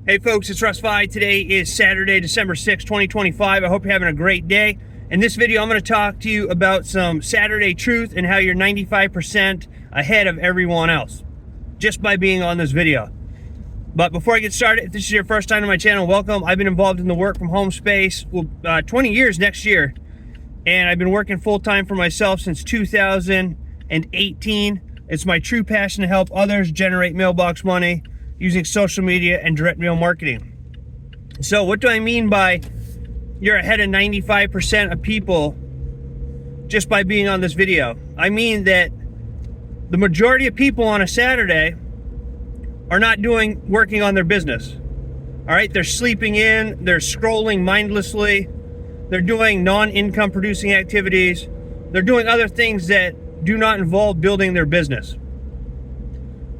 Hey folks, it's Russ. Today is Saturday, December 6, 2025. I hope you're having a great day. In this video, I'm going to talk to you about some Saturday truth and how you're 95% ahead of everyone else just by being on this video. But before I get started, if this is your first time on my channel, welcome. I've been involved in the work from home space 20 years next year, and I've been working full-time for myself since 2018. It's my true passion to help others generate mailbox money using social media and direct mail marketing. So what do I mean by you're ahead of 95% of people just by being on this video? I mean that the majority of people on a Saturday are not working on their business. All right, they're sleeping in, they're scrolling mindlessly, they're doing non-income producing activities, they're doing other things that do not involve building their business.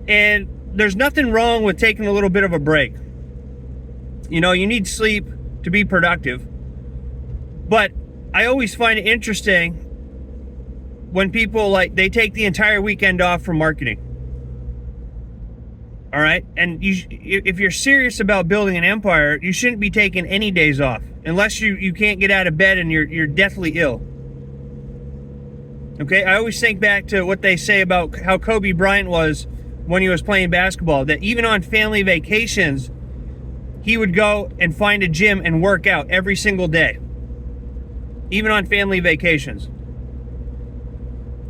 And there's nothing wrong with taking a little bit of a break. You know, you need sleep to be productive. But I always find it interesting when people they take the entire weekend off from marketing. All right? And if you're serious about building an empire, you shouldn't be taking any days off unless you can't get out of bed and you're deathly ill. Okay? I always think back to what they say about how Kobe Bryant was when he was playing basketball, that even on family vacations, he would go and find a gym and work out every single day, even on family vacations.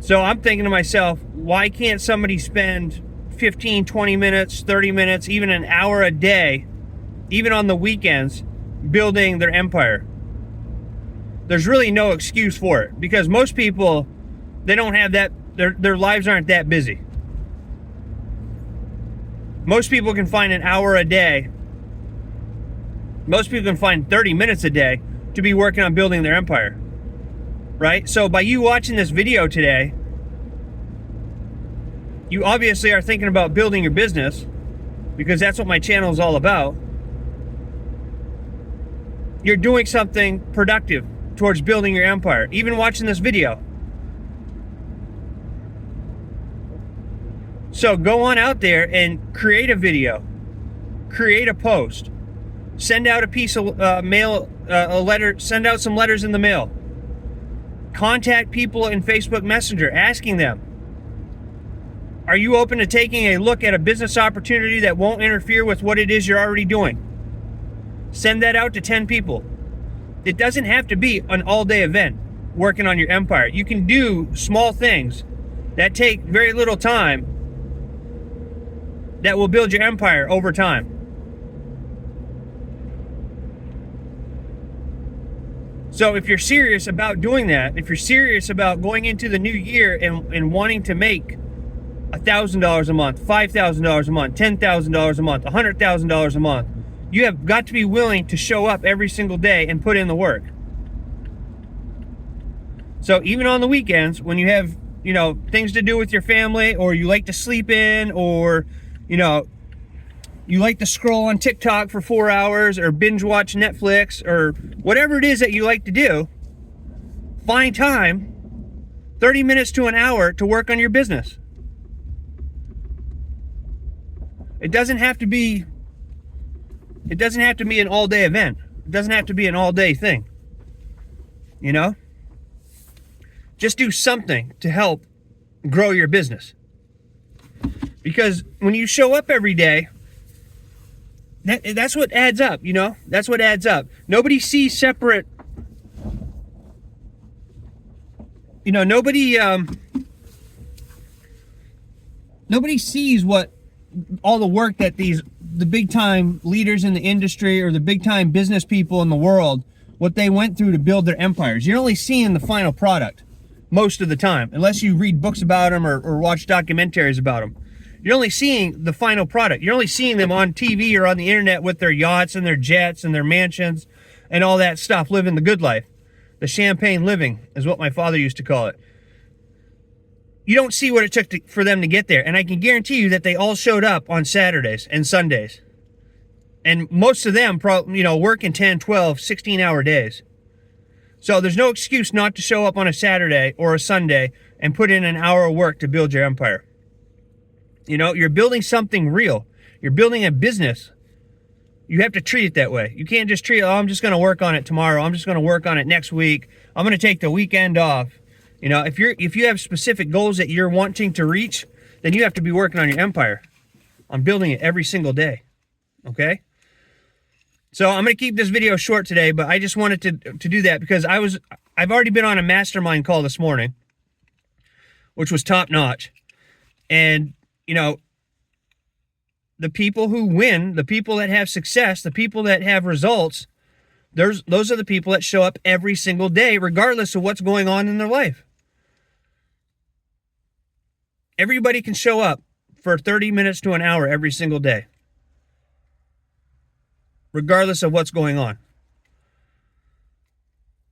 So I'm thinking to myself, why can't somebody spend 15, 20 minutes, 30 minutes, even an hour a day, even on the weekends, building their empire? There's really no excuse for it, because most people, they don't have that, their lives aren't that busy. Most people can find an hour a day. Most people can find 30 minutes a day to be working on building their empire, right? So by you watching this video today, you obviously are thinking about building your business, because that's what my channel is all about. You're doing something productive towards building your empire, even watching this video. So go on out there and create a video, create a post, send out a piece of mail, a letter, send out some letters in the mail. Contact people in Facebook Messenger, asking them, are you open to taking a look at a business opportunity that won't interfere with what it is you're already doing? Send that out to 10 people. It doesn't have to be an all-day event working on your empire. You can do small things that take very little time that will build your empire over time. So if you're serious about doing that, if you're serious about going into the new year and wanting to make $1,000 a month, $5,000 a month, $10,000 a month, $100,000 a month, you have got to be willing to show up every single day and put in the work. So even on the weekends, when you have, things to do with your family, or you like to sleep in, or you like to scroll on TikTok for 4 hours, or binge watch Netflix, or whatever it is that you like to do, find time, 30 minutes to an hour, to work on your business. It doesn't have to be an all-day event. It doesn't have to be an all-day thing. Just do something to help grow your business. Because when you show up every day, that's what adds up, That's what adds up. Nobody sees separate, nobody sees what all the work that the big time leaders in the industry, or the big time business people in the world, what they went through to build their empires. You're only seeing the final product most of the time, unless you read books about them or watch documentaries about them. You're only seeing the final product. You're only seeing them on TV or on the internet with their yachts and their jets and their mansions and all that stuff, living the good life. The champagne living is what my father used to call it. You don't see what it took for them to get there. And I can guarantee you that they all showed up on Saturdays and Sundays. And most of them, working 10, 12, 16-hour days. So there's no excuse not to show up on a Saturday or a Sunday and put in an hour of work to build your empire. You're building something real. You're building a business You have to treat it that way. You can't just treat, oh, I'm just going to work on it tomorrow. I'm just going to work on it next week. I'm going to take the weekend off. You know, if you have specific goals that you're wanting to reach, then you have to be working on your empire, on building it every single day. Okay? So I'm going to keep this video short today, but I just wanted to do that because I've already been on a mastermind call this morning, which was top notch. And, you know, the people who win, the people that have success, the people that have results, those are the people that show up every single day, regardless of what's going on in their life. Everybody can show up for 30 minutes to an hour every single day, regardless of what's going on.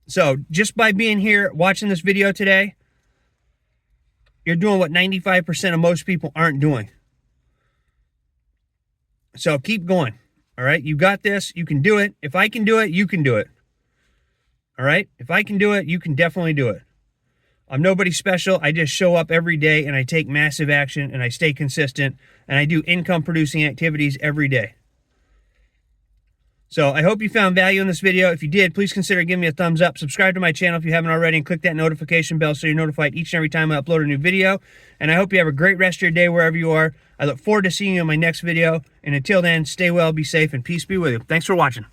So just by being here, watching this video today, you're doing what 95% of most people aren't doing. So keep going. All right. You got this. You can do it. If I can do it, you can do it. All right. If I can do it, you can definitely do it. I'm nobody special. I just show up every day and I take massive action and I stay consistent and I do income producing activities every day. So I hope you found value in this video. If you did, please consider giving me a thumbs up. Subscribe to my channel if you haven't already and click that notification bell so you're notified each and every time I upload a new video. And I hope you have a great rest of your day wherever you are. I look forward to seeing you in my next video. And until then, stay well, be safe, and peace be with you. Thanks for watching.